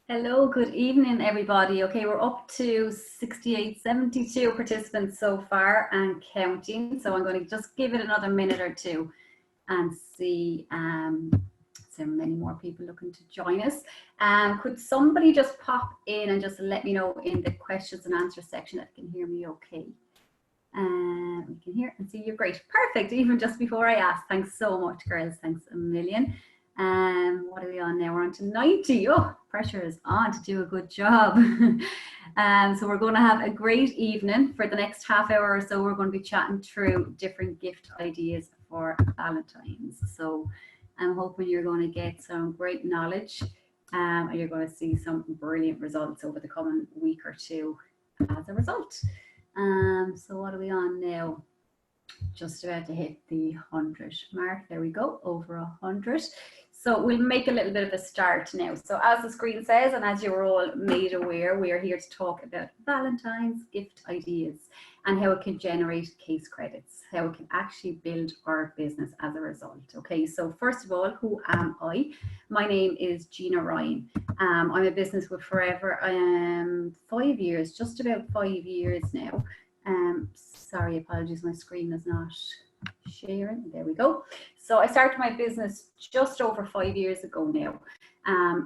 Hello, good evening, everybody. Okay, we're up to 68, 72 participants so far and counting. So I'm going to just give it another minute or two and see if there are many more people looking to join us. Could somebody just pop in and just let me know in the questions and answers section that you can hear me okay? We can hear and see you great. Perfect, even just before I ask. Thanks so much, girls. Thanks a million. What are we on now? We're on to 90. Oh, pressure is on to do a good job. So we're going to have a great evening. For the next half hour or so, we're going to be chatting through different gift ideas for Valentine's. So I'm hoping you're going to get some great knowledge and you're going to see some brilliant results over the coming week or two as a result. So what are we on now? Just about to hit the 100 mark. There we go, over 100. So we'll make a little bit of a start now. So as the screen says, and as you're all made aware, we are here to talk about Valentine's gift ideas and how it can generate case credits, how it can actually build our business as a result. Okay, so first of all, who am I? My name is Gina Ryan. I'm a business with forever 5 years, just about 5 years now. Sorry, apologies, my screen is not sharing. There we go. So I started my business just over 5 years ago now.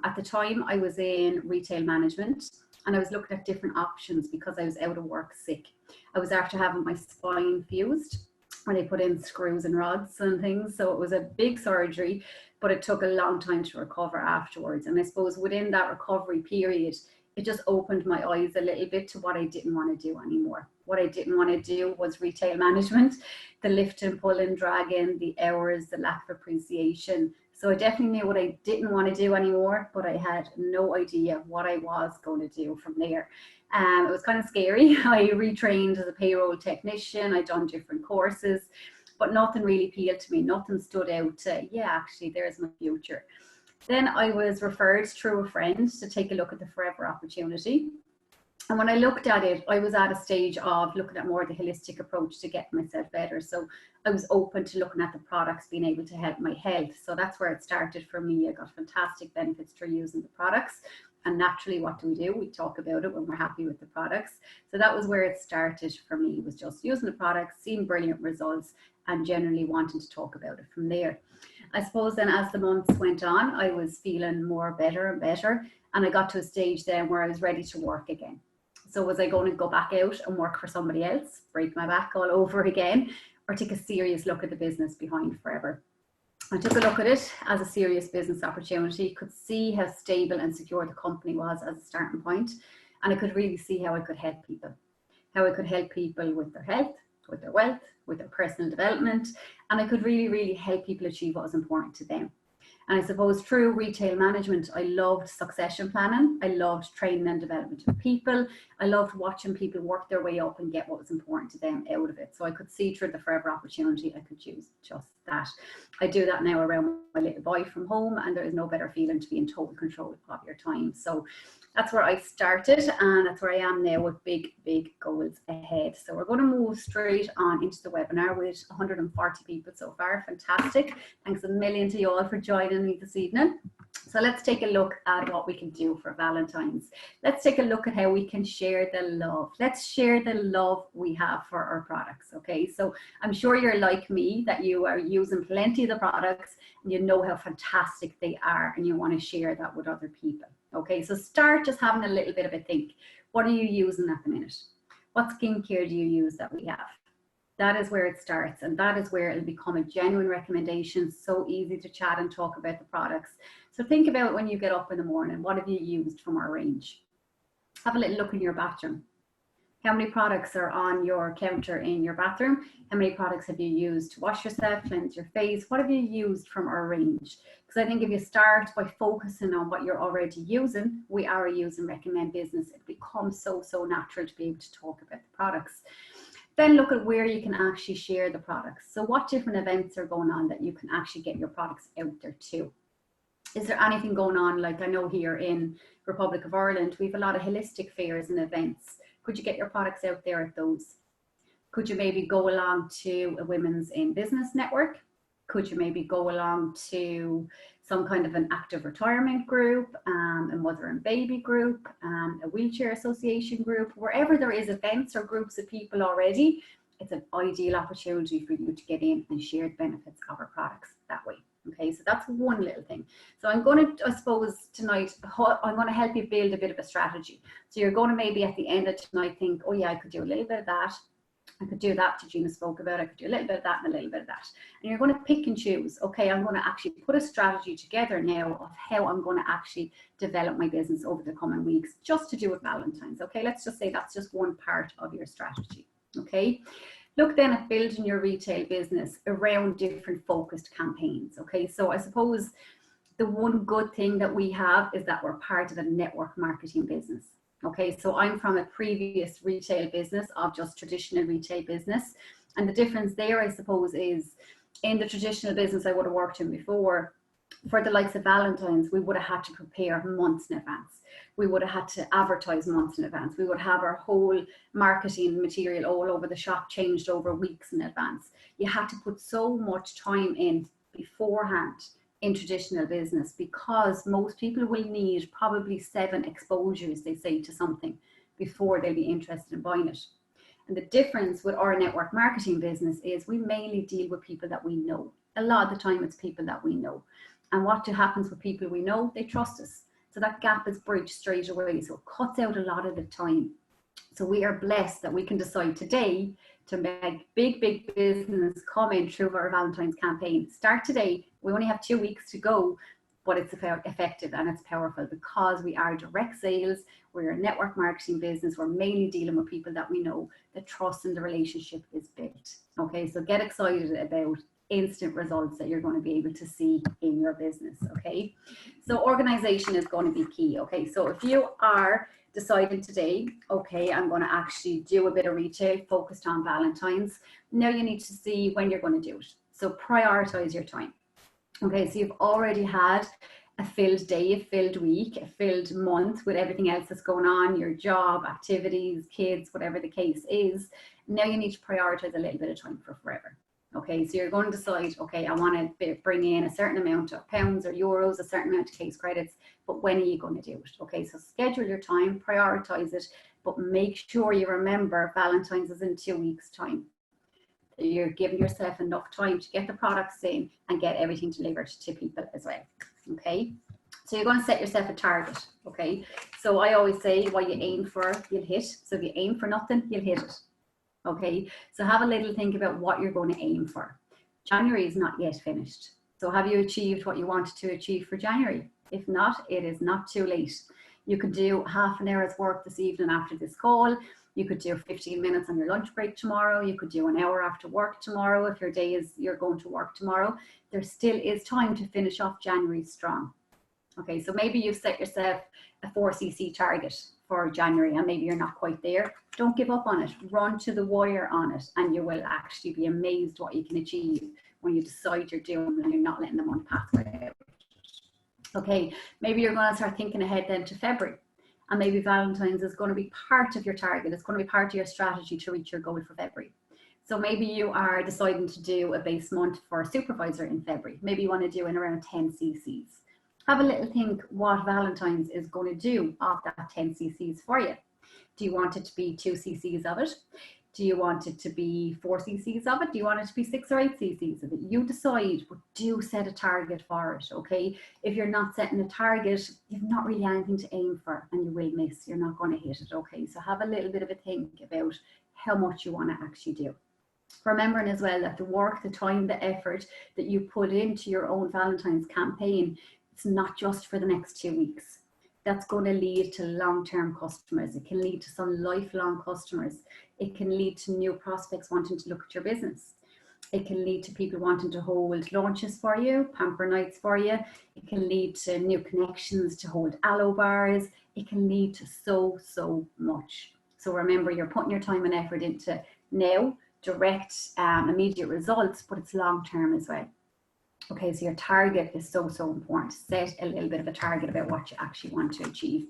At the time, I was in retail management and I was looking at different options because I was out of work sick. I was after having my spine fused where they put in screws and rods and things. So it was a big surgery, but it took a long time to recover afterwards. And I suppose within that recovery period, it just opened my eyes a little bit to what I didn't want to do anymore. What I didn't want to do was retail management, the lifting, pulling, dragging, the hours, the lack of appreciation. So I definitely knew what I didn't want to do anymore, but I had no idea what I was going to do from there. It was kind of scary. I retrained as a payroll technician. I'd done different courses, but nothing really appealed to me. Nothing stood out to, yeah, actually, there's my future. Then I was referred through a friend to take a look at the Forever opportunity. And when I looked at it, I was at a stage of looking at more the holistic approach to get myself better. So I was open to looking at the products, being able to help my health. So that's where it started for me. I got fantastic benefits through using the products. And naturally, what do? We talk about it when we're happy with the products. So that was where it started for me, was just using the products, seeing brilliant results, and generally wanting to talk about it from there. I suppose then as the months went on, I was feeling more better and better. And I got to a stage then where I was ready to work again. So was I going to go back out and work for somebody else, break my back all over again, or take a serious look at the business behind Forever? I took a look at it as a serious business opportunity, could see how stable and secure the company was as a starting point, and I could really see how I could help people, with their health, with their wealth, with their personal development, and I could really help people achieve what was important to them. And I suppose through retail management, I loved succession planning. I loved training and development of people. I loved watching people work their way up and get what was important to them out of it. So I could see through the Forever opportunity, I could choose just that. I do that now around my little boy from home, and there is no better feeling to be in total control of your time. So that's where I started, and that's where I am now with big goals ahead. So we're going to move straight on into the webinar with 140 people so far. Fantastic. Thanks a million to you all for joining me this evening. So let's take a look at what we can do for Valentine's. Let's take a look at how we can share the love. Let's share the love we have for our products, okay? So I'm sure you're like me, that you are using plenty of the products and you know how fantastic they are and you want to share that with other people, okay? So start just having a little bit of a think. What are you using at the minute? What skincare do you use that we have? That is where it starts, and that is where it'll become a genuine recommendation. So easy to chat and talk about the products. So think about when you get up in the morning, what have you used from our range? Have a little look in your bathroom. How many products are on your counter in your bathroom? How many products have you used to wash yourself, cleanse your face? What have you used from our range? Because I think if you start by focusing on what you're already using, we are using Recommend Business, it becomes so natural to be able to talk about the products. Then look at where you can actually share the products. So what different events are going on that you can actually get your products out there too? Is there anything going on, like I know here in Republic of Ireland, we have a lot of holistic fairs and events. Could you get your products out there at those? Could you maybe go along to a Women's in Business network? Could you maybe go along to some kind of an active retirement group, a mother and baby group, a wheelchair association group, wherever there is events or groups of people already, it's an ideal opportunity for you to get in and share the benefits of our products that way. Okay, so that's one little thing. So I'm going to, I suppose tonight, I'm going to help you build a bit of a strategy. So you're going to maybe at the end of tonight think, oh yeah, I could do a little bit of that. I could do that, Gina spoke about. I could do a little bit of that and a little bit of that. And you're going to pick and choose. Okay, I'm going to actually put a strategy together now of how I'm going to actually develop my business over the coming weeks, just to do with Valentine's. Okay, let's just say that's just one part of your strategy. Okay, look then at building your retail business around different focused campaigns. Okay, so I suppose the one good thing that we have is that we're part of a network marketing business. Okay, so I'm from a previous retail business of just traditional retail business. And the difference there, I suppose, is in the traditional business I would have worked in before, for the likes of Valentine's, we would have had to prepare months in advance. We would have had to advertise months in advance. We would have our whole marketing material all over the shop changed over weeks in advance. You had to put so much time in beforehand in traditional business, because most people will need probably 7 exposures, they say, to something before they'll be interested in buying it. And the difference with our network marketing business is we mainly deal with people that we know. A lot of the time it's people that we know. And what happens with people we know? They trust us. So that gap is bridged straight away. So it cuts out a lot of the time. So we are blessed that we can decide today to make big business come in through our Valentine's campaign. Start today. We only have 2 weeks to go, but it's effective and it's powerful because we are direct sales. We're a network marketing business. We're mainly dealing with people that we know. The trust in the relationship is built. Okay, so get excited about instant results that you're going to be able to see in your business. Okay, so organization is going to be key. Okay, so if you are deciding today, okay, I'm going to actually do a bit of retail focused on Valentine's, now you need to see when you're going to do it. So prioritize your time. Okay, so you've already had a filled day, a filled week, a filled month with everything else that's going on, your job, activities, kids, whatever the case is. Now you need to prioritize a little bit of time for forever. Okay, so you're going to decide, okay, I want to bring in a certain amount of pounds or euros, a certain amount of case credits, but when are you going to do it? Okay, so schedule your time, prioritize it, but make sure you remember Valentine's is in 2 weeks' time. You're giving yourself enough time to get the products in and get everything delivered to people as well. Okay, so you're going to set yourself a target. Okay, so I always say what you aim for, you'll hit. So if you aim for nothing, you'll hit it. Okay, so have a little think about what you're going to aim for. January is not yet finished. So have you achieved what you wanted to achieve for January? If not, it is not too late. You could do half an hour's work this evening after this call. You could do 15 minutes on your lunch break tomorrow. You could do an hour after work tomorrow. If your day is you're going to work tomorrow, there still is time to finish off January strong. Okay, so maybe you've set yourself a 4cc target for January and maybe you're not quite there. Don't give up on it. Run to the wire on it and you will actually be amazed what you can achieve when you decide you're doing and you're not letting the month pass by. Okay, maybe you're going to start thinking ahead then to February, and maybe Valentine's is going to be part of your target. It's going to be part of your strategy to reach your goal for February. So maybe you are deciding to do a base month for a supervisor in February. Maybe you want to do in around 10 cc's. Have a little think what Valentine's is going to do of that 10 cc's for you. Do you want it to be 2 cc's of it? Do you want it to be 4 cc's of it? Do you want it to be 6 or 8 cc's of it? You decide, but do set a target for it, okay? If you're not setting a target, you've not really anything to aim for and you will miss. You're not going to hit it, okay? So have a little bit of a think about how much you want to actually do. Remembering as well that the work, the time, the effort that you put into your own Valentine's campaign, it's not just for the next 2 weeks. That's going to lead to long-term customers. It can lead to some lifelong customers. It can lead to new prospects wanting to look at your business. It can lead to people wanting to hold launches for you, pamper nights for you. It can lead to new connections to hold aloe bars. It can lead to so much. So remember, you're putting your time and effort into now, direct, immediate results, but it's long-term as well. Okay, so your target is so important. Set a little bit of a target about what you actually want to achieve.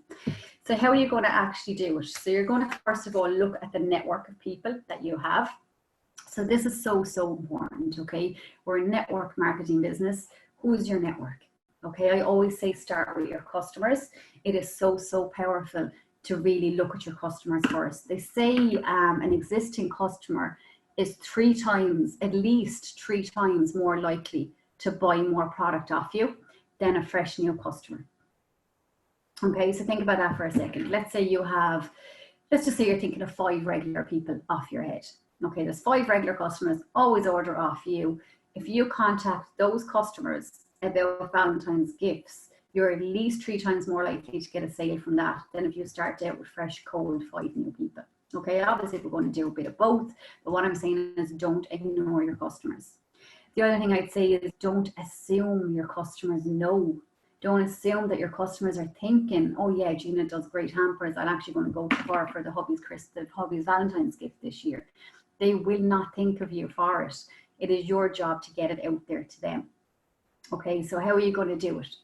So how are you going to actually do it? So you're going to first of all look at the network of people that you have. So this is so, so important, okay? We're a network marketing business. Who's your network? Okay, I always say start with your customers. It is so, so powerful to really look at your customers first. They say an existing customer is at least three times more likely to buy more product off you than a fresh new customer. Okay, so think about that for a second. Let's say let's just say you're thinking of 5 regular people off your head. Okay, there's 5 regular customers, always order off you. If you contact those customers about Valentine's gifts, you're at least 3 times more likely to get a sale from that than if you start out with fresh, cold 5 new people. Okay, obviously we're going to do a bit of both, but what I'm saying is don't ignore your customers. The other thing I'd say is don't assume your customers know. Don't assume that your customers are thinking, oh yeah, Gina does great hampers. I'm actually going to go to her for the hubby's Valentine's gift this year. They will not think of you for it. It is your job to get it out there to them. Okay, so how are you going to do it?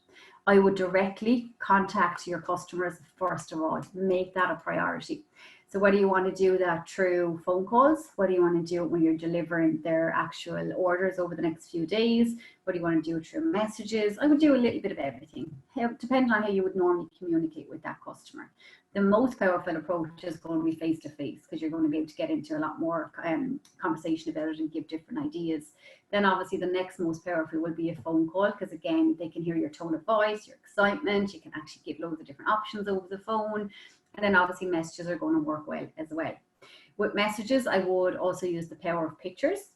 I would directly contact your customers first of all. Make that a priority. So whether you want to do that through phone calls, whether you want to do it when you're delivering their actual orders over the next few days, whether you want to do it through messages, I would do a little bit of everything. Depending on how you would normally communicate with that customer. The most powerful approach is going to be face-to-face because you're going to be able to get into a lot more conversation about it and give different ideas. Then obviously the next most powerful will be a phone call because again, they can hear your tone of voice, your excitement, you can actually give loads of different options over the phone. And then obviously messages are going to work well as well. With messages, I would also use the power of pictures.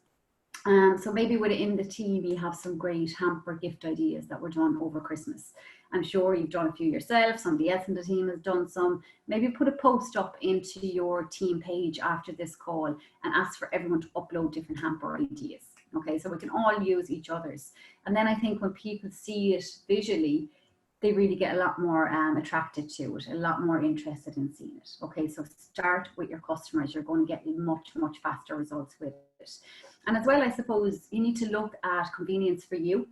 So maybe within the team, you have some great hamper gift ideas that were done over Christmas. I'm sure you've done a few yourself. Somebody else in the team has done some. Maybe put a post up into your team page after this call and ask for everyone to upload different hamper ideas. Okay, so we can all use each other's. And then I think when people see it visually, they really get a lot more attracted to it, a lot more interested in seeing it. Okay, so start with your customers. You're going to get much, much faster results with it. And as well, I suppose you need to look at convenience for you.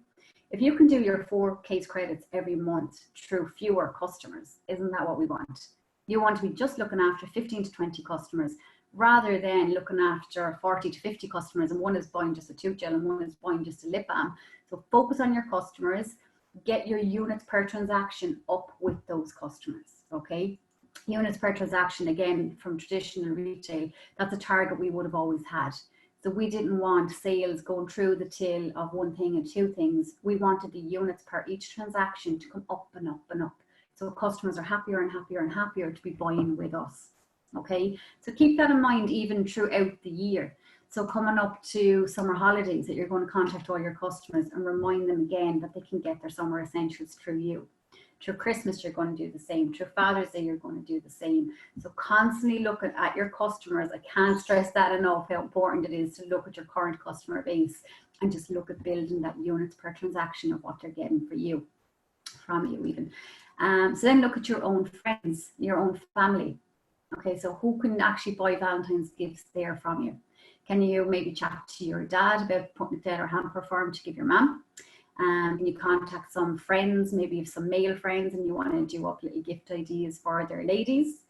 If you can do your 4 case credits every month through fewer customers, isn't that what we want? You want to be just looking after 15 to 20 customers rather than looking after 40 to 50 customers and one is buying just a tooth gel and one is buying just a lip balm. So focus on your customers. Get your units per transaction up with those customers, okay? Units per transaction, again, from traditional retail, that's a target we would have always had. So we didn't want sales going through the till of 1 thing and 2 things. We wanted the units per each transaction to come up and up and up. So customers are happier and happier and happier to be buying with us, okay? So keep that in mind even throughout the year. So coming up to summer holidays that you're going to contact all your customers and remind them again that they can get their summer essentials through you. Through Christmas, you're going to do the same. Through Father's Day, you're going to do the same. So constantly looking at your customers. I can't stress that enough, how important it is to look at your current customer base and just look at building that units per transaction of what they're getting from you even. So then look at your own friends, your own family. Okay, so who can actually buy Valentine's gifts there from you? Can you maybe chat to your dad about putting together a hamper for him to give your mum? Can you contact some friends, maybe some male friends, and you want to do up little gift ideas for their ladies?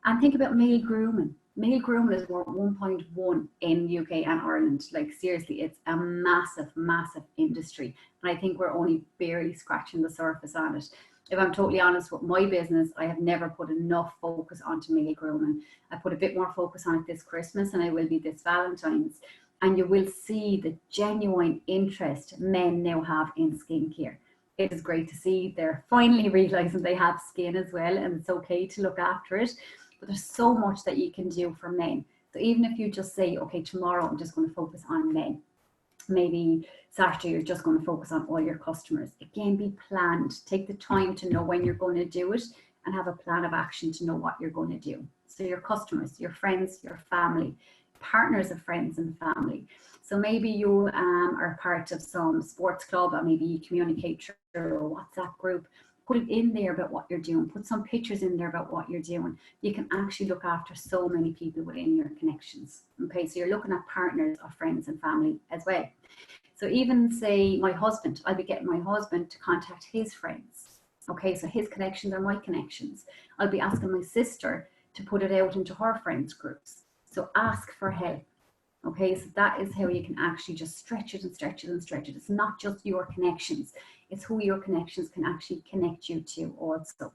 And think about male grooming. Male grooming is worth 1.1 in UK and Ireland. Like seriously, it's a massive, massive industry. And I think we're only barely scratching the surface on it. If I'm totally honest with my business, I have never put enough focus onto male grooming. I put a bit more focus on it this Christmas and I will be this Valentine's. And you will see the genuine interest men now have in skincare. It is great to see they're finally realizing they have skin as well and it's okay to look after it. But there's so much that you can do for men. So even if you just say, okay, tomorrow I'm just going to focus on men. Maybe Saturday you're just going to focus on all your customers. Again, be planned. Take the time to know when you're going to do it and have a plan of action to know what you're going to do. So your customers, your friends, your family, partners of friends and family. So maybe you are part of some sports club and maybe you communicate through a WhatsApp group. Put it in there about what you're doing. Put some pictures in there about what you're doing. You can actually look after so many people within your connections. Okay, so you're looking at partners of friends and family as well. So even say my husband, I'll be getting my husband to contact his friends. Okay, so his connections are my connections. I'll be asking my sister to put it out into her friends groups. So ask for help. Okay, so that is how you can actually just stretch it and stretch it and stretch it. It's not just your connections, it's who your connections can actually connect you to also.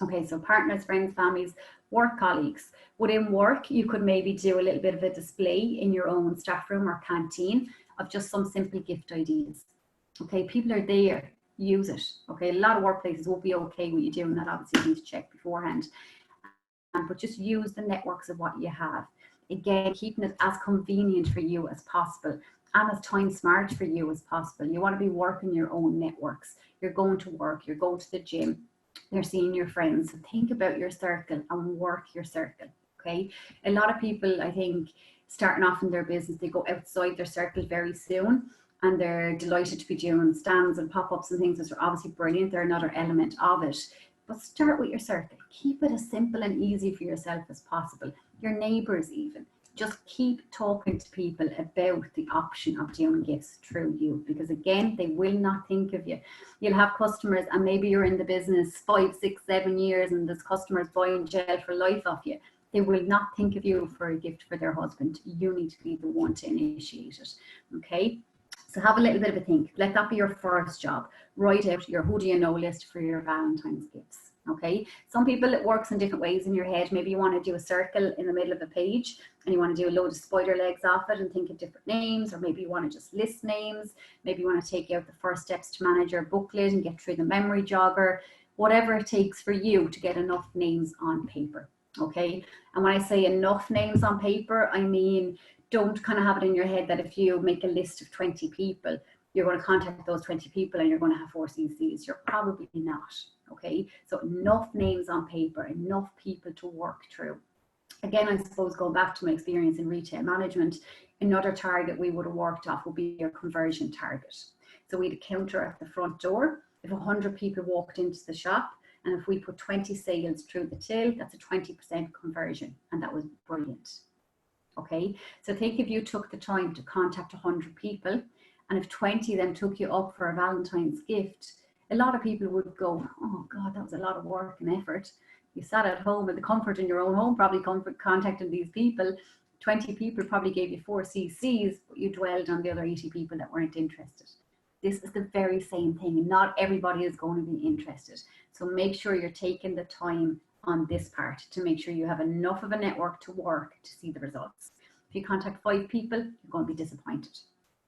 Okay, so partners, friends, families, work colleagues. Within work, you could maybe do a little bit of a display in your own staff room or canteen of just some simple gift ideas. Okay, people are there, use it. Okay, a lot of workplaces won't be okay with you doing that. Obviously, you need to check beforehand. But just use the networks of what you have. Again, keeping it as convenient for you as possible and as time smart for you as possible. You want to be working your own networks. You're going to work, you're going to the gym, you're seeing your friends. So think about your circle and work your circle. Okay. A lot of people, I think, starting off in their business, they go outside their circle very soon and they're delighted to be doing stands and pop-ups and things, which are obviously brilliant. They're another element of it. But start with your circle. Keep it as simple and easy for yourself as possible. Your neighbours even. Just keep talking to people about the option of doing gifts through you, because again, they will not think of you. You'll have customers and maybe you're in the business 5, 6, 7 years and there's customers buying gel for life off you. They will not think of you for a gift for their husband. You need to be the one to initiate it. Okay. So have a little bit of a think. Let that be your first job. Write out your who do you know list for your Valentine's gifts. Okay. Some people, it works in different ways in your head. Maybe you want to do a circle in the middle of a page and you want to do a load of spider legs off it and think of different names, or maybe you want to just list names. Maybe you want to take out the first steps to manage your booklet and get through the memory jogger, whatever it takes for you to get enough names on paper. Okay. And when I say enough names on paper, I mean, don't kind of have it in your head that if you make a list of 20 people, you're going to contact those 20 people and you're going to have 4 CCs. You're probably not. Okay. So enough names on paper, enough people to work through. Again, I suppose going back to my experience in retail management, another target we would have worked off would be your conversion target. So we had a counter at the front door. If 100 people walked into the shop, and if we put 20 sales through the till, that's a 20% conversion. And that was brilliant. Okay, so think if you took the time to contact 100 people, and if 20 of them took you up for a Valentine's gift, a lot of people would go, oh God, that was a lot of work and effort. You sat at home in the comfort in your own home, probably contacting these people. 20 people probably gave you 4 CCs, but you dwelled on the other 80 people that weren't interested. This is the very same thing. Not everybody is going to be interested. So make sure you're taking the time on this part to make sure you have enough of a network to work to see the results. If you contact 5 people, you're going to be disappointed.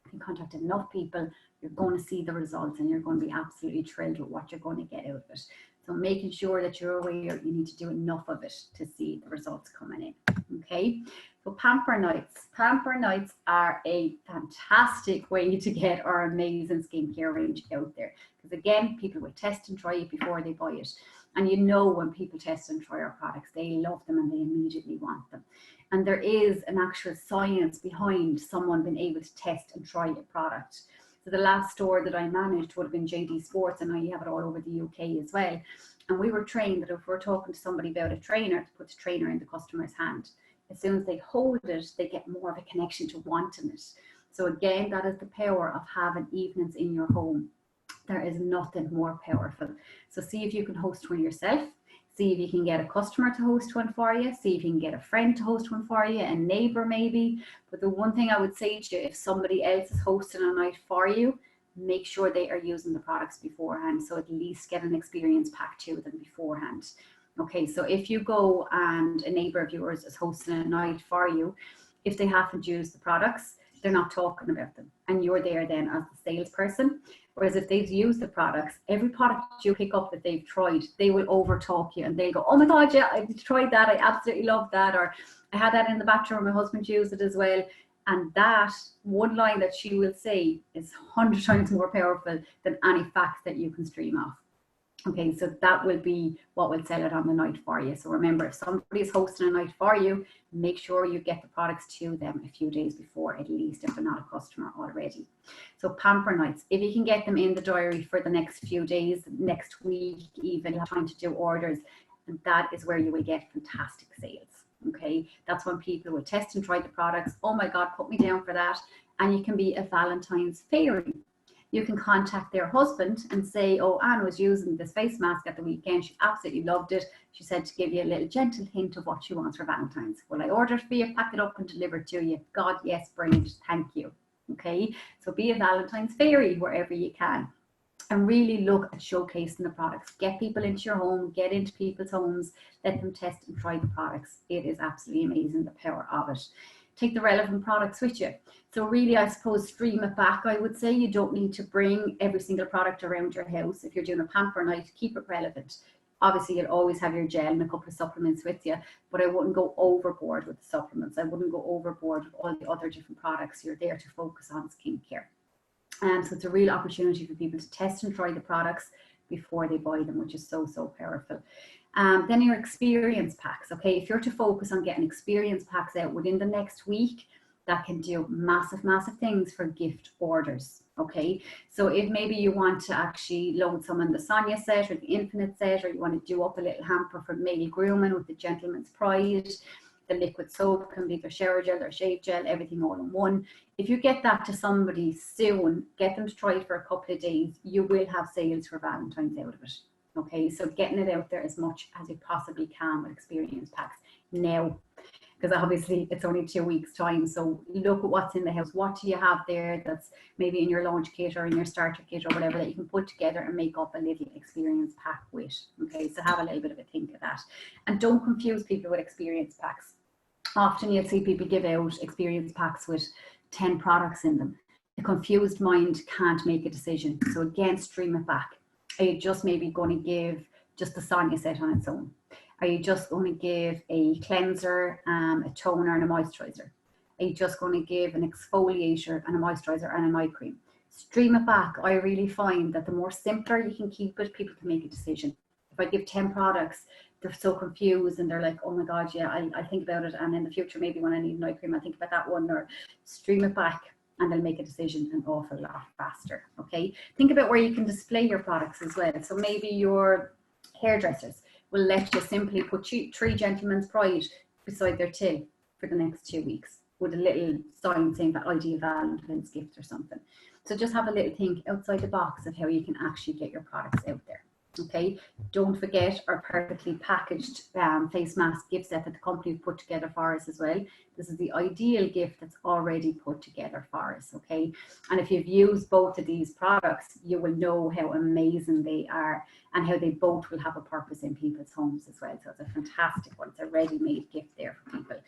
If you contact enough people, you're going to see the results and you're going to be absolutely thrilled with what you're going to get out of it. So making sure that you're aware you need to do enough of it to see the results coming in. Okay. So pamper nights. Pamper nights are a fantastic way to get our amazing skincare range out there. Because again, people will test and try it before they buy it. And you know, when people test and try our products, they love them and they immediately want them. And there is an actual science behind someone being able to test and try a product. So the last store that I managed would have been JD Sports, and now you have it all over the UK as well. And we were trained that if we're talking to somebody about a trainer, to put the trainer in the customer's hand. As soon as they hold it, they get more of a connection to wanting it. So again, that is the power of having evenings in your home. There is nothing more powerful. So see if you can host one yourself. See if you can get a customer to host one for you. See if you can get a friend to host one for you, a neighbor maybe. But the one thing I would say to you, if somebody else is hosting a night for you, make sure they are using the products beforehand. So at least get an experience pack to them beforehand. Okay, so if you go and a neighbor of yours is hosting a night for you, if they haven't used the products, they're not talking about them. And you're there then as the salesperson. Whereas if they've used the products, every product you pick up that they've tried, they will over talk you and they'll go, oh my God, yeah, I tried that. I absolutely love that. Or I had that in the bathroom. My husband used it as well. And that one line that she will say is 100 times more powerful than any facts that you can stream off. Okay, so that will be what will sell it on the night for you. So remember, if somebody is hosting a night for you, make sure you get the products to them a few days before, at least, if they're not a customer already. So pamper nights, if you can get them in the diary for the next few days, next week, even, you have time to do orders, and that is where you will get fantastic sales. Okay, that's when people will test and try the products. Oh my God, put me down for that. And you can be a Valentine's fairy. You can contact their husband and say, oh, Anne was using this face mask at the weekend. She absolutely loved it. She said to give you a little gentle hint of what she wants for Valentine's. Will I order it for you, pack it up and deliver it to you? God, yes, brilliant. Thank you. Okay, so be a Valentine's fairy wherever you can. And really look at showcasing the products. Get people into your home, get into people's homes, let them test and try the products. It is absolutely amazing, the power of it. Take the relevant products with you. So really, I suppose, stream it back. I would say you don't need to bring every single product around your house. If you're doing a pamper night, keep it relevant. Obviously, you'll always have your gel and a couple of supplements with you, but I wouldn't go overboard with the supplements. I wouldn't go overboard with all the other different products. You're there to focus on skincare. So it's a real opportunity for people to test and try the products before they buy them, which is so, so powerful. Then your experience packs. Okay, if you're to focus on getting experience packs out within the next week, that can do massive, massive things for gift orders. Okay, so if maybe you want to actually load someone the Sonia set or the Infinite set, or you want to do up a little hamper for male grooming with the Gentleman's Pride, the liquid soap can be their shower gel or shave gel, everything all in one. If you get that to somebody soon, get them to try it for a couple of days, you will have sales for Valentine's out of it. Okay, so getting it out there as much as you possibly can with experience packs now, because obviously it's only 2 weeks time. So look at what's in the house. What do you have there that's maybe in your launch kit or in your starter kit or whatever that you can put together and make up a little experience pack with. Okay, so have a little bit of a think of that. And don't confuse people with experience packs. Often you'll see people give out experience packs with 10 products in them. The confused mind can't make a decision. So again, stream it back. Are you just maybe going to give just the Sonia set on its own? Are you just going to give a cleanser, a toner and a moisturizer? Are you just going to give an exfoliator and a moisturizer and an eye cream? Stream it back. I really find that the more simpler you can keep it, people can make a decision. If I give 10 products, they're so confused and they're like, oh my God, yeah, I'll think about it. And in the future, maybe when I need an eye cream, I'll think about that one. Or stream it back and they'll make a decision an awful lot faster. Okay, think about where you can display your products as well. So maybe your hairdressers will let you simply put 3 Gentleman's Pride beside their till for the next 2 weeks with a little sign saying that ideal Valentine's gift or something. So just have a little think outside the box of how you can actually get your products out there. Okay, don't forget our perfectly packaged face mask gift set that the company put together for us as well. This is the ideal gift that's already put together for us. Okay, and if you've used both of these products, you will know how amazing they are and how they both will have a purpose in people's homes as well. So it's a fantastic one. It's a ready-made gift there for people.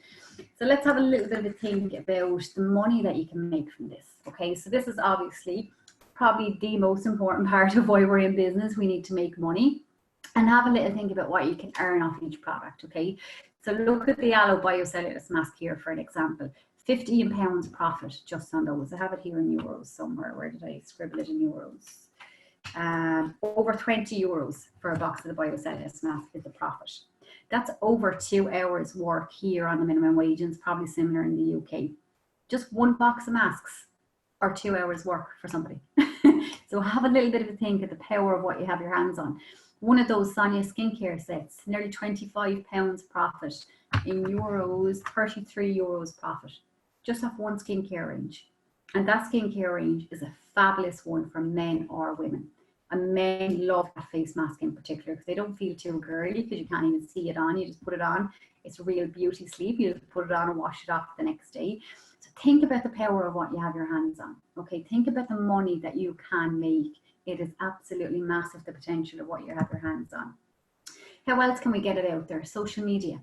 So let's have a little bit of a think about the money that you can make from this. Okay, so this is obviously probably the most important part of why we're in business. We need to make money, and have a little think about what you can earn off each product. Okay, so look at the Aloe Biocellulose mask here for an example. £15 profit just on those. I have it here in euros somewhere. Where did I scribble it in euros? Over €20 for a box of the Biocellulose mask is the profit. That's over 2 hours work here on the minimum wage, and it's probably similar in the UK. Just one box of masks or 2 hours work for somebody. So have a little bit of a think of the power of what you have your hands on. One of those Sonia skincare sets, nearly £25 profit. In euros, €33 profit. Just off one skincare range. And that skincare range is a fabulous one for men or women. And men love that face mask in particular because they don't feel too girly because you can't even see it on. You just put it on. It's a real beauty sleep. You just put it on and wash it off the next day. So think about the power of what you have your hands on. Okay, think about the money that you can make. It is absolutely massive, the potential of what you have your hands on. How else can we get it out there? Social media.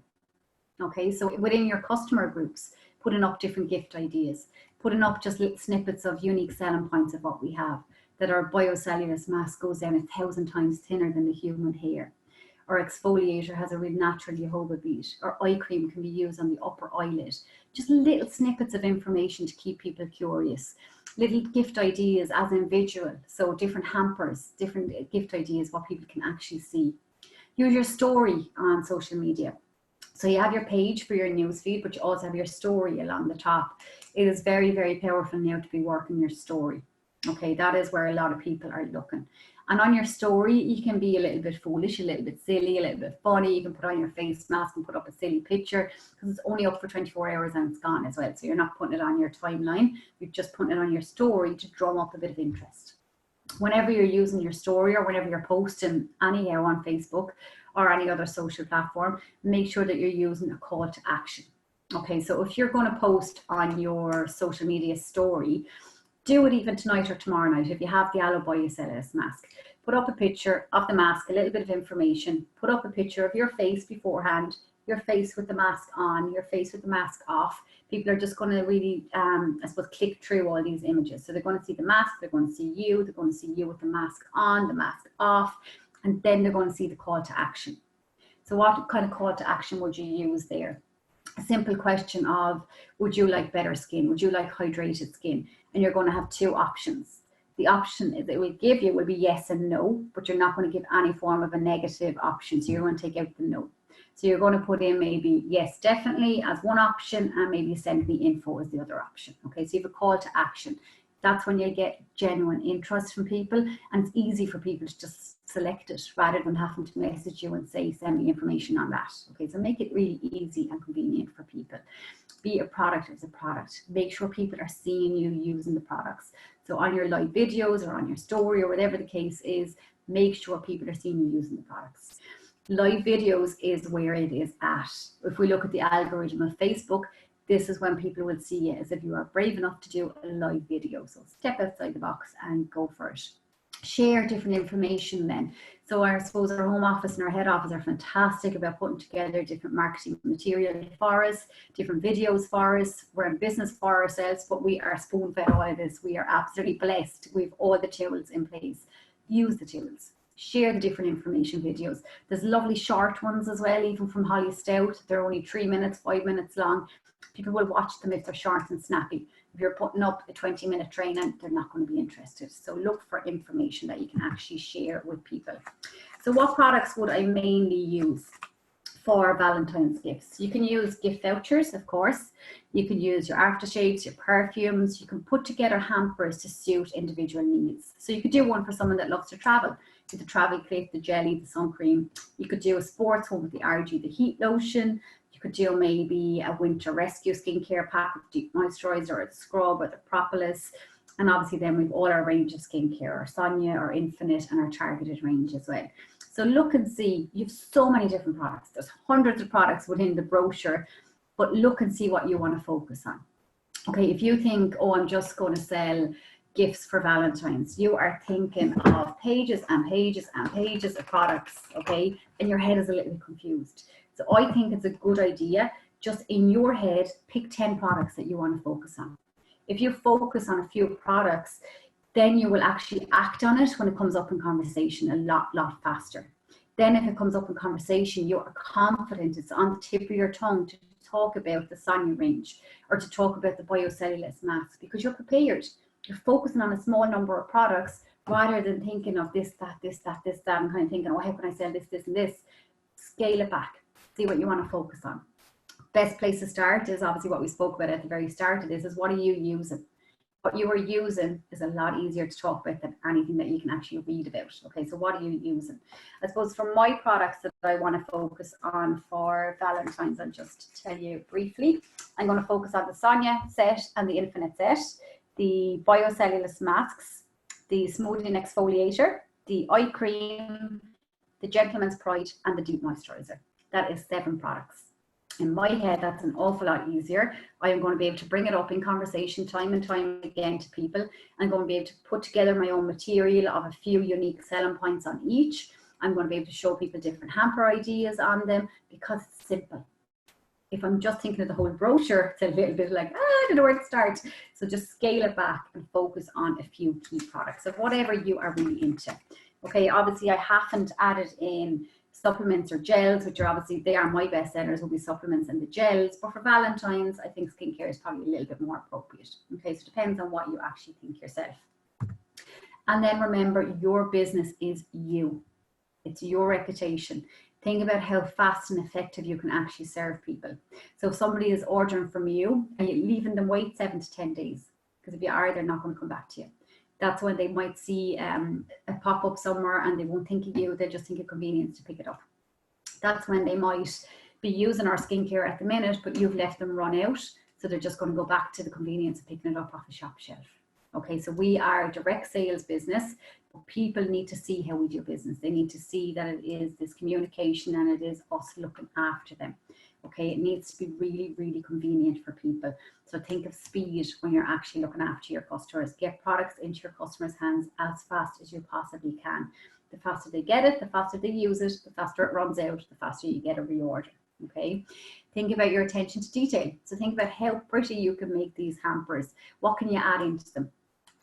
Okay, so within your customer groups, putting up different gift ideas, putting up just little snippets of unique selling points of what we have, that our biocellulose mask goes down 1,000 times thinner than the human hair. Our exfoliator has a real natural jojoba bead. Our eye cream can be used on the upper eyelid. Just little snippets of information to keep people curious. Little gift ideas as in visual. So different hampers, different gift ideas, what people can actually see. Use your story on social media. So you have your page for your newsfeed, but you also have your story along the top. It is very, very powerful now to be working your story. Okay, that is where a lot of people are looking. And on your story, you can be a little bit foolish, a little bit silly, a little bit funny. You can put on your face mask and put up a silly picture because it's only up for 24 hours and it's gone as well. So you're not putting it on your timeline. You're just putting it on your story to drum up a bit of interest. whenever you're using your story or whenever you're posting anyhow on Facebook or any other social platform, make sure that you're using a call to action. Okay, so if you're going to post on your social media story, do it even tonight or tomorrow night. If you have the aloe biocellulose mask, put up a picture of the mask, a little bit of information, put up a picture of your face beforehand, your face with the mask on, your face with the mask off. People are just going to really, I suppose, click through all these images. So they're going to see the mask, they're going to see you, they're going to see you with the mask on, the mask off, and then they're going to see the call to action. So what kind of call to action would you use there? A simple question of, would you like better skin? Would you like hydrated skin? And you're going to have two options. The option that it will give you will be yes and no, but you're not going to give any form of a negative option. So you're going to take out the no. So you're going to put in maybe yes, definitely as one option, and maybe send me info as the other option. Okay, so you have a call to action. That's when you get genuine interest from people, and it's easy for people to just select it rather than having to message you and say, send me information on that. Okay, so make it really easy and convenient for people. Be a product as a product. Make sure people are seeing you using the products. So on your live videos or on your story or whatever the case is, make sure people are seeing you using the products. Live videos is where it is at. If we look at the algorithm of Facebook, this is when people will see it as if you are brave enough to do a live video. So step outside the box and go for it. Share different information then. So I suppose our home office and our head office are fantastic about putting together different marketing material for us, different videos for us. We're in business for ourselves, but we are spoon-fed all of this. We are absolutely blessed. We have all the tools in place. Use the tools. Share the different information videos. There's lovely short ones as well, even from Holly Stout. They're only 3 minutes, 5 minutes long. People will watch them if they're short and snappy. If you're putting up a 20-minute training, they're not going to be interested. So look for information that you can actually share with people. So what products would I mainly use for Valentine's gifts? You can use gift vouchers, of course. You can use your aftershaves, your perfumes. You can put together hampers to suit individual needs. So you could do one for someone that loves to travel, with the travel kit, the jelly, the sun cream. You could do a sports one with the RG, the heat lotion. You could do maybe a winter rescue skincare pack with deep moisturizer or the scrub or the propolis. And obviously then we've all our range of skincare, our Sonia, our Infinite, and our targeted range as well. So look and see, you've so many different products. There's hundreds of products within the brochure, but look and see what you want to focus on. Okay, if you think, oh, I'm just going to sell gifts for Valentine's, you are thinking of pages and pages and pages of products, okay? And your head is a little bit confused. So I think it's a good idea, just in your head, pick 10 products that you want to focus on. If you focus on a few products, then you will actually act on it when it comes up in conversation a lot faster. Then if it comes up in conversation, you are confident, it's on the tip of your tongue to talk about the Sonia range or to talk about the biocellulose mask, because you're prepared. You're focusing on a small number of products rather than thinking of this, that, and kind of thinking, oh, how can I sell this, this, and this? Scale it back. See what you want to focus on. Best place to start is obviously what we spoke about at the very start of this, is what are you using? What you are using is a lot easier to talk about than anything that you can actually read about. Okay, so what are you using? I suppose for my products that I want to focus on for Valentine's, I'll just tell you briefly. I'm going to focus on the Sonia set and the Infinite set, the biocellulose masks, the smoothing exfoliator, the eye cream, the Gentleman's Pride, and the deep moisturizer. That is 7 products. In my head, that's an awful lot easier. I am going to be able to bring it up in conversation time and time again to people. I'm going to be able to put together my own material of a few unique selling points on each. I'm going to be able to show people different hamper ideas on them because it's simple. If I'm just thinking of the whole brochure, it's a little bit like, I don't know where to start. So just scale it back and focus on a few key products of whatever you are really into. Okay, obviously I haven't added in supplements or gels, which are obviously, they are my best sellers, will be supplements and the gels. But for Valentine's, I think skincare is probably a little bit more appropriate. Okay, so it depends on what you actually think yourself. And then remember, your business is you. It's your reputation. Think about how fast and effective you can actually serve people. So if somebody is ordering from you, are you leaving them wait 7 to 10 days? Because if you are, they're not going to come back to you. That's when they might see a pop-up somewhere and they won't think of you, they just think of convenience to pick it up. That's when they might be using our skincare at the minute, but you've left them run out, so they're just going to go back to the convenience of picking it up off the shop shelf. Okay, so we are a direct sales business. People need to see how we do business. They need to see that it is this communication and it is us looking after them. Okay, it needs to be really, really convenient for people. So think of speed when you're actually looking after your customers. Get products into your customers' hands as fast as you possibly can. The faster they get it, the faster they use it, the faster it runs out, the faster you get a reorder. Okay, think about your attention to detail. So think about how pretty you can make these hampers. What can you add into them?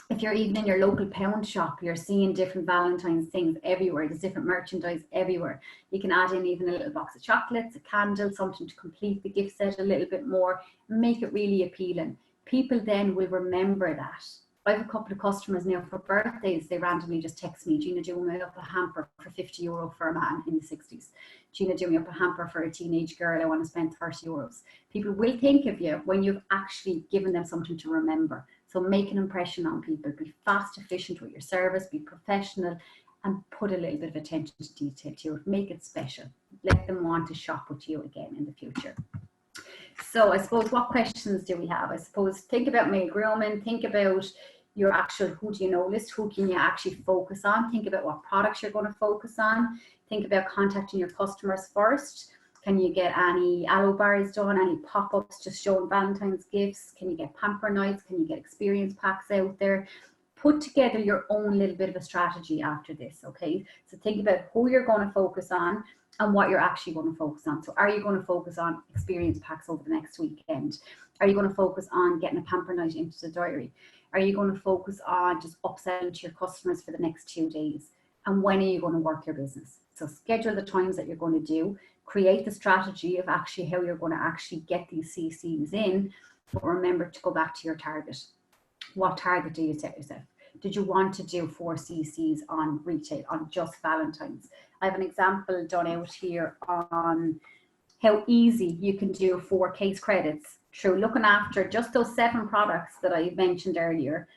If you're even in your local pound shop, you're seeing different Valentine's things everywhere. There's different merchandise everywhere. You can add in even a little box of chocolates, a candle, something to complete the gift set a little bit more, make it really appealing. People then will remember that. I have a couple of customers now for birthdays. They randomly just text me, Gina, do me up a hamper for €50 for a man in the 60s. Gina, do me up a hamper for a teenage girl. I want to spend €30. People will think of you when you've actually given them something to remember. So make an impression on people, be fast, efficient with your service, be professional, and put a little bit of attention to detail to it. Make it special. Let them want to shop with you again in the future. So I suppose, what questions do we have? I suppose think about male grooming, think about your actual who do you know list, who can you actually focus on, think about what products you're going to focus on, think about contacting your customers first. Can you get any aloe bars done, any pop-ups just showing Valentine's gifts? Can you get pamper nights? Can you get experience packs out there? Put together your own little bit of a strategy after this, okay? So think about who you're going to focus on and what you're actually going to focus on. So are you going to focus on experience packs over the next weekend? Are you going to focus on getting a pamper night into the diary? Are you going to focus on just upselling to your customers for the next 2 days? And when are you going to work your business? So schedule the times that you're going to do, create the strategy of actually how you're going to actually get these CCs in, but remember to go back to your target. What target do you set yourself? Did you want to do 4 CCs on retail, on just Valentine's? I have an example done out here on how easy you can do 4 case credits through looking after just those 7 products that I mentioned earlier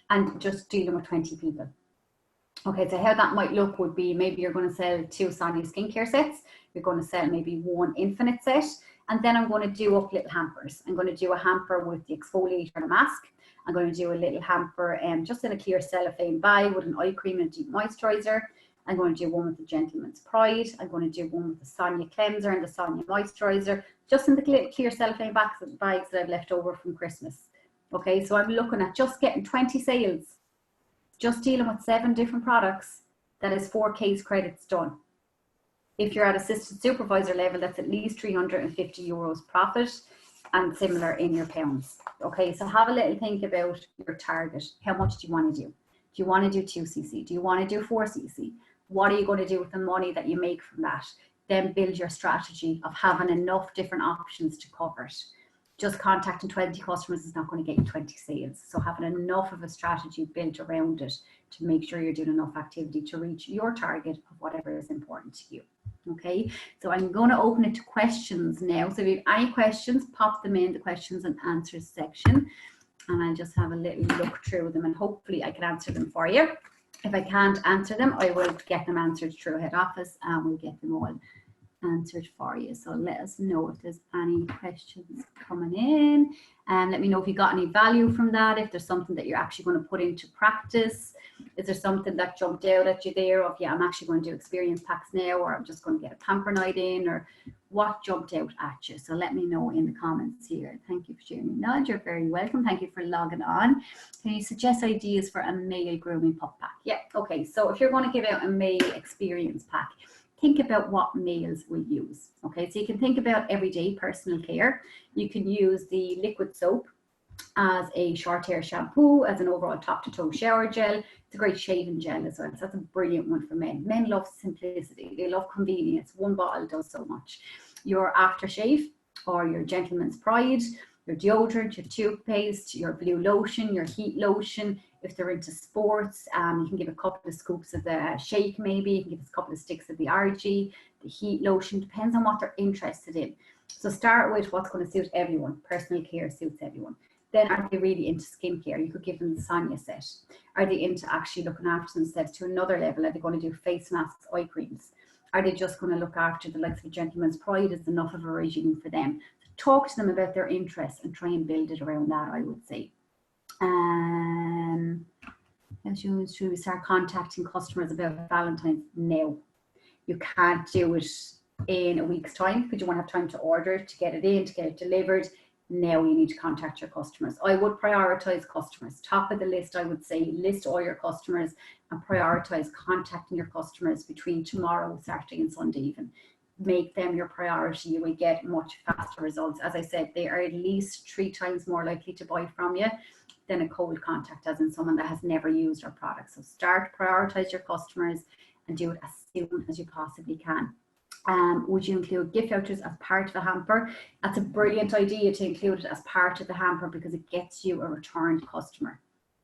and just dealing with 20 people. Okay, so how that might look would be maybe you're going to sell 2 Sonia skincare sets, you're going to sell maybe 1 Infinite set, and then I'm going to do up little hampers. I'm going to do a hamper with the exfoliator and a mask. I'm going to do a little hamper just in a clear cellophane bag with an eye cream and deep moisturizer. I'm going to do one with the Gentleman's Pride. I'm going to do one with the Sonia cleanser and the Sonia moisturizer, just in the clear cellophane bags that I've left over from Christmas. Okay, so I'm looking at just getting 20 sales, just dealing with 7 different products. That is 4 case credits done. If you're at assistant supervisor level, that's at least €350 profit, and similar in your pounds. Okay, so have a little think about your target. How much do you want to do? Do you want to do 2 cc? Do you want to do 4 cc? What are you going to do with the money that you make from that? Then build your strategy of having enough different options to cover it. Just contacting 20 customers is not going to get you 20 sales. So having enough of a strategy built around it to make sure you're doing enough activity to reach your target of whatever is important to you. Okay, so I'm going to open it to questions now. So if you have any questions, pop them in the questions and answers section. And I'll just have a little look through them and hopefully I can answer them for you. If I can't answer them, I will get them answered through head office and we'll get them all answered for you. So let us know if there's any questions coming in, and let me know if you got any value from that, if there's something that you're actually going to put into practice. Is there something that jumped out at you there of, yeah, I'm actually going to do experience packs now, or I'm just going to get a pamper night in, or what jumped out at you? So let me know in the comments here. Thank you for sharing your knowledge. You're very welcome. Thank you for logging on. Can you suggest ideas for a male grooming pup pack? Yeah, okay, so if you're going to give out a male experience pack, think about what males will use. Okay, so you can think about everyday personal care. You can use the liquid soap as a short hair shampoo, as an overall top to toe shower gel. It's a great shaving gel as well. So that's a brilliant one for men. Men love simplicity. They love convenience. One bottle does so much. Your aftershave or your Gentleman's Pride, your deodorant, your toothpaste, your blue lotion, your heat lotion. If they're into sports, you can give a couple of scoops of the shake maybe. You can give a couple of sticks of the RG, the heat lotion. Depends on what they're interested in. So start with what's going to suit everyone. Personal care suits everyone. Then are they really into skincare? You could give them the Sonia set. Are they into actually looking after themselves to another level? Are they going to do face masks, eye creams? Are they just going to look after the likes of a Gentleman's Pride? Is enough of a regime for them? Talk to them about their interests and try and build it around that, I would say. As you should we start contacting customers about Valentine's? No, you can't do it in a week's time because you won't have time to order it, to get it in, to get it delivered. Now you need to contact your customers. I would prioritize customers. Top of the list, I would say, list all your customers and prioritize contacting your customers between tomorrow, Saturday and Sunday even. Make them your priority. You will get much faster results. As I said, they are at least 3 times more likely to buy from you than a cold contact, as in someone that has never used our product. So start, prioritize your customers and do it as soon as you possibly can. Would you include gift vouchers as part of a hamper? That's a brilliant idea to include it as part of the hamper because it gets you a returned customer.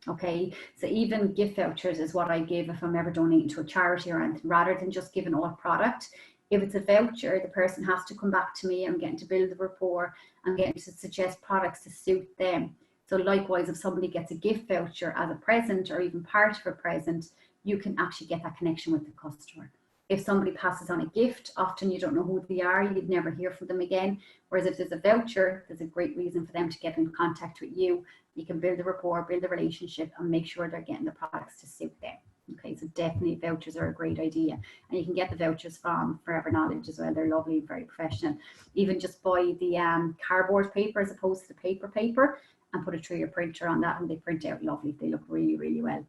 Okay, so even gift vouchers is what I give if I'm ever donating to a charity or anything, rather than just giving all product. If it's a voucher, the person has to come back to me. I'm getting to build the rapport. I'm getting to suggest products to suit them. So likewise, if somebody gets a gift voucher as a present or even part of a present, you can actually get that connection with the customer. If somebody passes on a gift, often you don't know who they are, you'd never hear from them again. Whereas if there's a voucher, there's a great reason for them to get in contact with you. You can build a rapport, build a relationship, and make sure they're getting the products to suit them. Okay, so definitely vouchers are a great idea. And you can get the vouchers from Forever Knowledge as well. They're lovely, very professional. Even just buy the cardboard paper as opposed to the paper and put it through your printer on that and they print out lovely. They look really, really well.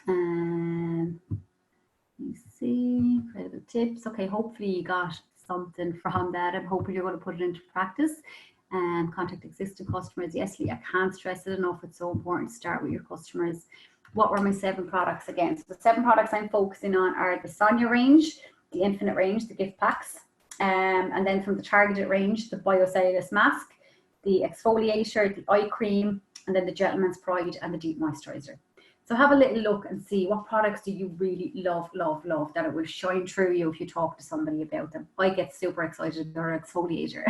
Let me see, credible tips. Okay, hopefully you got something from that. I'm hoping you're going to put it into practice. Contact existing customers. Yes, Lee, I can't stress it enough. It's so important to start with your customers. What were my 7 products again? So the 7 products I'm focusing on are the Sonia range, the Infinite range, the gift packs, and then from the targeted range, the Biocellulose mask, the exfoliator, the eye cream, and then the Gentleman's Pride and the deep moisturizer. So have a little look and see what products do you really love, that it will shine through you if you talk to somebody about them. I get super excited about our exfoliator.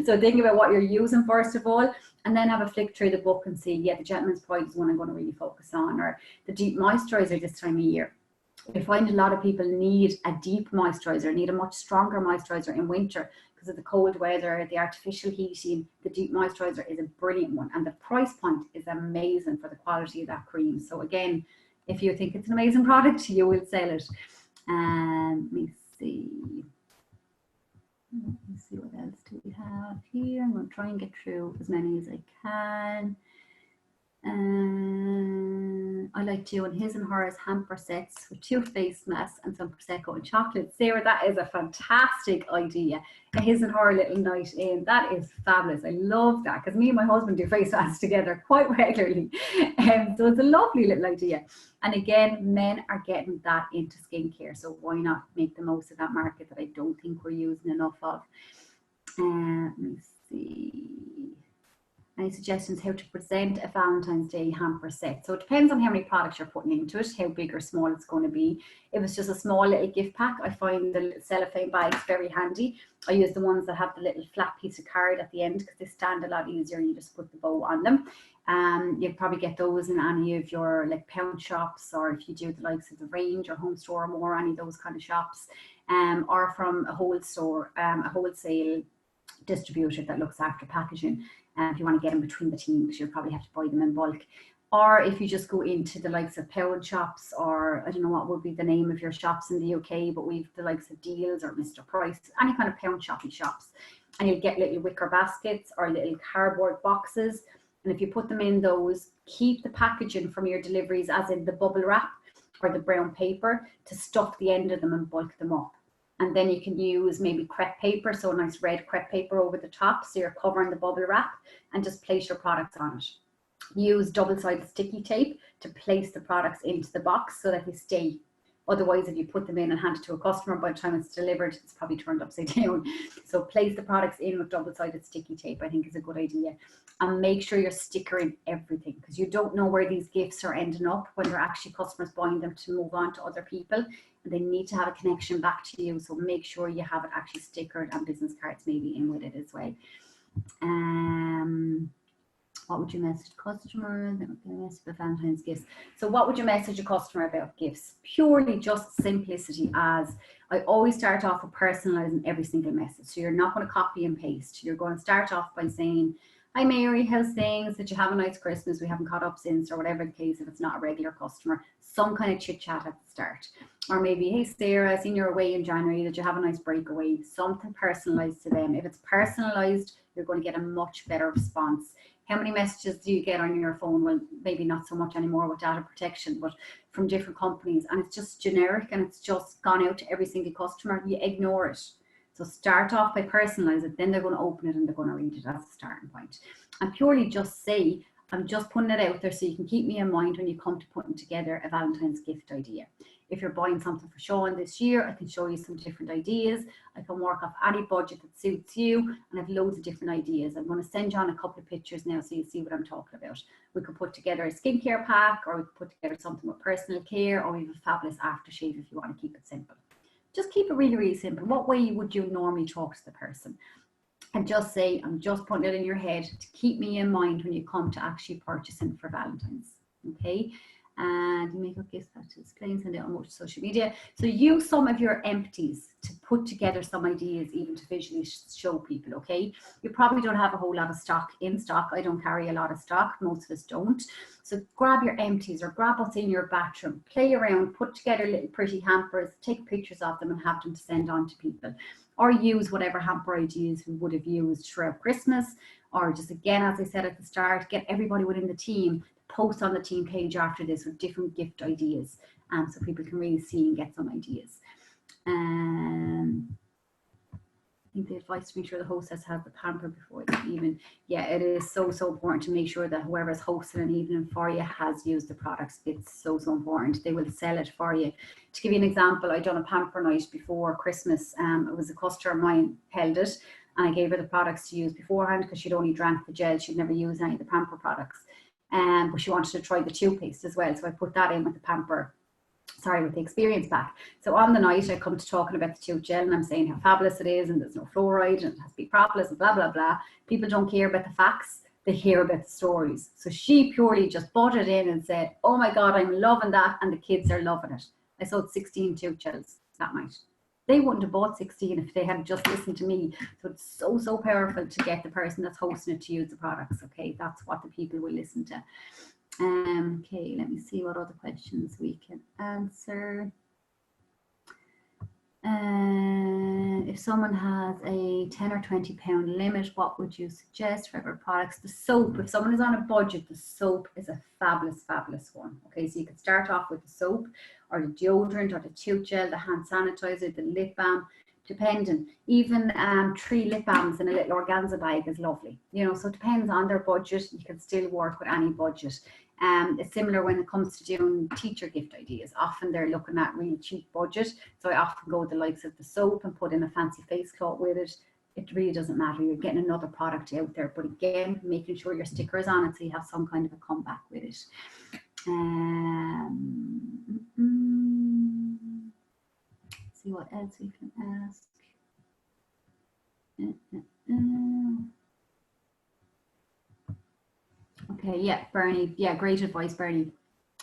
So think about what you're using first of all, and then have a flick through the book and see, yeah, the Gentleman's Pride is one I'm going to really focus on, or the deep moisturizer this time of year. I find a lot of people need a deep moisturizer, need a much stronger moisturizer in winter because of the cold weather, the artificial heating. The deep moisturizer is a brilliant one, and the price point is amazing for the quality of that cream. So again, if you think it's an amazing product, you will sell it. Let me see what else do we have here. I'm going to try and get through as many as I can. I like doing his and hers hamper sets with 2 face masks and some Prosecco and chocolate. Sarah, that is a fantastic idea. A his and her little night in. That is fabulous. I love that because me and my husband do face masks together quite regularly. So it's a lovely little idea. And again, men are getting that into skincare. So why not make the most of that market that I don't think we're using enough of. Let me see. Any suggestions how to present a Valentine's Day hamper set? So it depends on how many products you're putting into it, how big or small it's going to be. If it's just a small little gift pack, I find the cellophane bags very handy. I use the ones that have the little flat piece of card at the end because they stand a lot easier. You just put the bow on them. You'll probably get those in any of your like pound shops, or if you do the likes of the Range or Home Store or more, any of those kind of shops, or from a wholesale distributor that looks after packaging. If you want to get them between the team, because you'll probably have to buy them in bulk. Or if you just go into the likes of pound shops, or I don't know what would be the name of your shops in the UK, but we've the likes of Deals or Mr. Price, any kind of pound shoppy shops. And you'll get little wicker baskets or little cardboard boxes. And if you put them in those, keep the packaging from your deliveries, as in the bubble wrap or the brown paper, to stuff the end of them and bulk them up. And then you can use maybe crepe paper, so a nice red crepe paper over the top, so you're covering the bubble wrap, and just place your products on it. Use double-sided sticky tape to place the products into the box so that they stay. Otherwise, if you put them in and hand it to a customer, by the time it's delivered, it's probably turned upside down. So place the products in with double-sided sticky tape, I think is a good idea. And make sure you're stickering everything, because you don't know where these gifts are ending up when they're actually customers buying them to move on to other people. And they need to have a connection back to you. So make sure you have it actually stickered, and business cards maybe in with it as well. What would you message a customer? Message Valentine's gifts. So what would you message a customer about gifts? Purely just simplicity, as I always start off with personalizing every single message. So you're not going to copy and paste. You're going to start off by saying, Hi Mary, how's things? Did you have a nice Christmas? We haven't caught up since, or whatever the case, if it's not a regular customer. Some kind of chit chat at the start. Or maybe, hey Sarah, I seen you're away in January. Did you have a nice breakaway? Something personalized to them. If it's personalized, you're going to get a much better response. How many messages do you get on your phone? Well, maybe not so much anymore with data protection, but from different companies, and it's just generic and it's just gone out to every single customer. You ignore it. So start off by personalize it, then they're going to open it and they're going to read it as a starting point. And purely just say, I'm just putting it out there so you can keep me in mind when you come to putting together a Valentine's gift idea. If you're buying something for Sean this year, I can show you some different ideas. I can work off any budget that suits you, and I have loads of different ideas. I'm going to send you on a couple of pictures now so you see what I'm talking about. We could put together a skincare pack, or we could put together something with personal care, or we have a fabulous aftershave if you want to keep it simple. Just keep it really, really simple. What way would you normally talk to the person? And just say, I'm just putting it in your head to keep me in mind when you come to actually purchasing for Valentine's. Okay. And you make up gifts back to display and send it on most social media. So use some of your empties to put together some ideas, even to visually show people. Okay. You probably don't have a whole lot of stock in stock. I don't carry a lot of stock. Most of us don't. So grab your empties or grab what's in your bathroom, play around, put together little pretty hampers, take pictures of them and have them to send on to people. Or use whatever hamper ideas we would have used throughout Christmas, or just again, as I said at the start, get everybody within the team, post on the team page after this with different gift ideas, so people can really see and get some ideas. I think the advice to make sure the hostess has the pamper before it's even. Yeah, it is so important to make sure that whoever's hosting an evening for you has used the products. It's so important. They will sell it for you. To give you an example, I done a pamper night before Christmas. It was a customer of mine held it, and I gave her the products to use beforehand because she'd only drank the gel. She'd never used any of the pamper products. But she wanted to try the toothpaste as well, so I put that in with the pamper. With the experience pack. So on the night I come to talking about the tooth gel and I'm saying how fabulous it is and there's no fluoride and it has to be propolis and blah blah blah. People don't care about the facts, they hear about the stories. So she purely just butted in and said, oh my god, I'm loving that, and the kids are loving it. I sold 16 tooth gels that night. They wouldn't have bought 16 if they had just listened to me. So it's so powerful to get the person that's hosting it to use the products. Okay, that's what the people will listen to. Okay, let me see what other questions we can answer. If someone has a 10 or 20 pound limit, what would you suggest for our products? The soap, if someone is on a budget, the soap is a fabulous one. Okay, so you could start off with the soap or the deodorant or the tooth gel, the hand sanitizer, the lip balm, depending. Even 3 lip balms in a little organza bag is lovely. You know, so it depends on their budget. You can still work with any budget. It's similar when it comes to doing teacher gift ideas. Often they're looking at really cheap budget. So I often go with the likes of the soap and put in a fancy face cloth with it. It really doesn't matter. You're getting another product out there. But again, making sure your sticker's on it so you have some kind of a comeback with it. See what else we can ask. Okay, yeah, Bernie. Yeah, great advice, Bernie.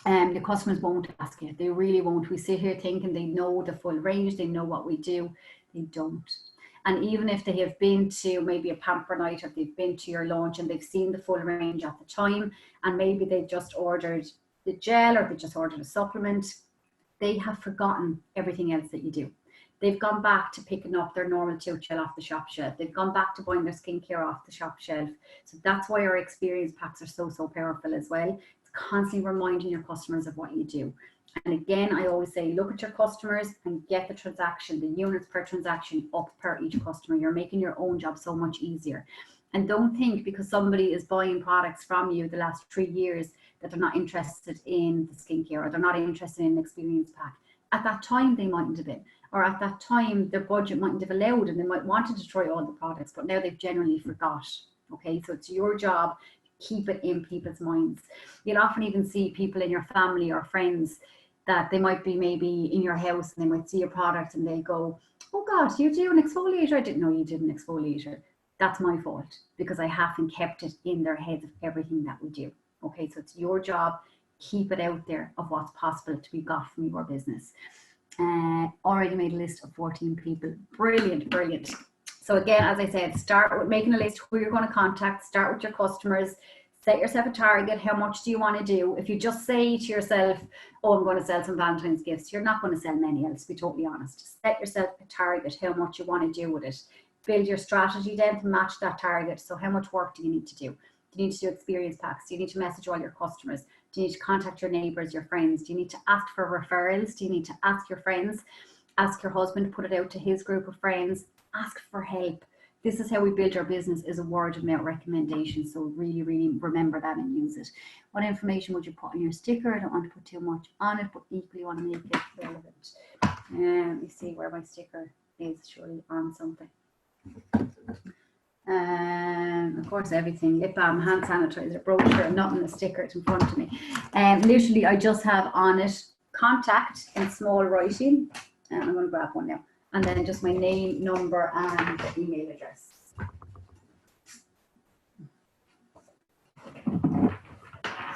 The customers won't ask you. They really won't. We sit here thinking they know the full range, they know what we do. They don't. And even if they have been to maybe a pamper night or they've been to your launch and they've seen the full range at the time, and maybe they've just ordered the gel or they just ordered a supplement, they have forgotten everything else that you do. They've gone back to picking up their normal tooth gel off the shop shelf. They've gone back to buying their skincare off the shop shelf. So that's why our experience packs are so powerful as well. It's constantly reminding your customers of what you do. And again, I always say, look at your customers and get the transaction, the units per transaction up per each customer. You're making your own job so much easier. And don't think because somebody is buying products from you the last 3 years that they're not interested in the skincare or they're not interested in an experience pack. At that time, they mightn't have been. Or at that time, their budget mightn't have allowed and they might wanted to try all the products, but now they've generally forgot. Okay, so it's your job to keep it in people's minds. You'll often even see people in your family or friends that they might be maybe in your house and they might see your product and they go, oh God, you do an exfoliator? I didn't know you did an exfoliator. That's my fault because I haven't kept it in their heads of everything that we do. Okay, so it's your job. Keep it out there of what's possible to be got from your business. Already made a list of 14 people. Brilliant. So again, as I said, start with making a list of who you're going to contact, start with your customers, set yourself a target. How much do you want to do? If you just say to yourself, oh, I'm going to sell some Valentine's gifts, you're not going to sell many, let's be totally honest. Set yourself a target, how much you want to do with it. Build your strategy then to match that target. So how much work do you need to do? Do you need to do experience packs? Do you need to message all your customers? Do you need to contact your neighbors, your friends? Do you need to ask for referrals? Do you need to ask your friends? Ask your husband to put it out to his group of friends. Ask for help. This is how we build our business, is a word of mouth recommendation. So really, really remember that and use it. What information would you put on your sticker? I don't want to put too much on it, but equally want to make it relevant. Let me see where my sticker is, surely on something. Of course, everything, lip balm, hand sanitizer, brochure, nothing, a sticker in front of me. Literally, I just have on it contact in small writing. I'm going to grab one now. And then just my name, number, and email address.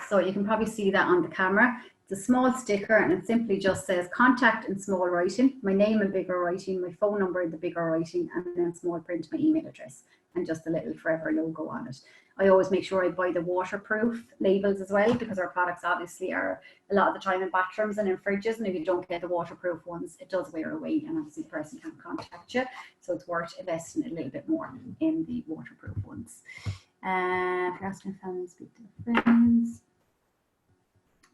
So you can probably see that on the camera. It's a small sticker and it simply just says contact in small writing, my name in bigger writing, my phone number in the bigger writing, and then small print my email address and just a little forever logo on it. I always make sure I buy the waterproof labels as well, because our products obviously are a lot of the time in bathrooms and in fridges, and if you don't get the waterproof ones, it does wear away and obviously the person can't contact you. So it's worth investing a little bit more in the waterproof ones. First and family, speak to friends.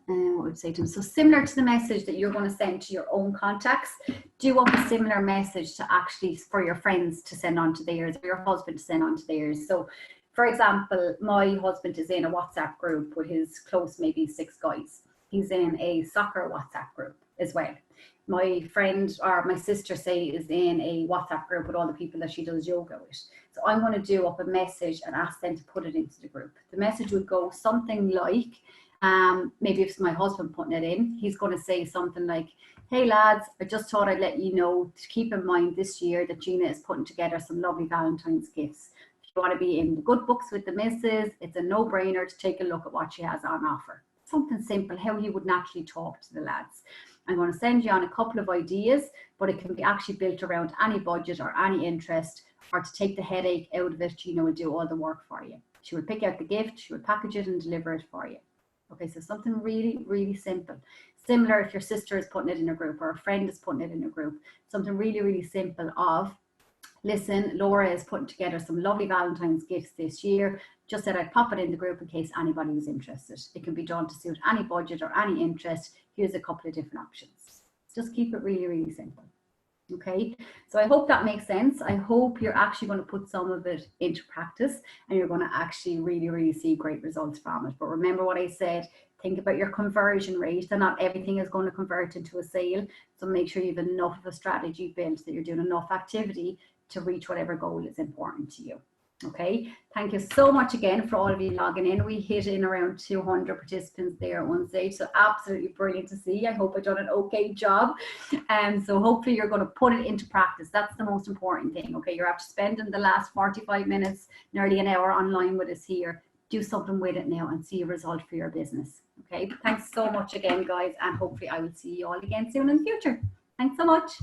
What would I say to them? So similar to the message that you're going to send to your own contacts, do up a similar message to actually for your friends to send on to theirs, or your husband to send on to theirs. So for example, my husband is in a WhatsApp group with his close, maybe 6 guys. He's in a soccer WhatsApp group as well. My friend or my sister, say, is in a WhatsApp group with all the people that she does yoga with. So I'm going to do up a message and ask them to put it into the group. The message would go something like, maybe if it's my husband putting it in, he's going to say something like, hey lads, I just thought I'd let you know to keep in mind this year that Gina is putting together some lovely Valentine's gifts. If you want to be in the good books with the missus, it's a no-brainer to take a look at what she has on offer. Something simple, how you would naturally talk to the lads. I'm going to send you on a couple of ideas, but it can be actually built around any budget or any interest, or to take the headache out of it, Gina will do all the work for you. She will pick out the gift, she will package it and deliver it for you. Okay, so something really, really simple. Similar if your sister is putting it in a group or a friend is putting it in a group. Something really, really simple of, listen, Laura is putting together some lovely Valentine's gifts this year. Just said I'd pop it in the group in case anybody was interested. It can be done to suit any budget or any interest. Here's a couple of different options. Just keep it really, really simple. Okay, so I hope that makes sense. I hope you're actually going to put some of it into practice and you're going to actually really, really see great results from it. But remember what I said, think about your conversion rate, and not everything is going to convert into a sale. So make sure you have enough of a strategy built, that you're doing enough activity to reach whatever goal is important to you. Okay, thank you so much again for all of you logging in. We hit in around 200 participants there at one stage, so absolutely brilliant to see. I hope I've done an okay job, and so hopefully you're going to put it into practice. That's the most important thing. Okay, you're after spending the last 45 minutes, nearly an hour online with us here. Do something with it now and see a result for your business. Okay, thanks so much again, guys, and hopefully I will see you all again soon in the future. Thanks so much.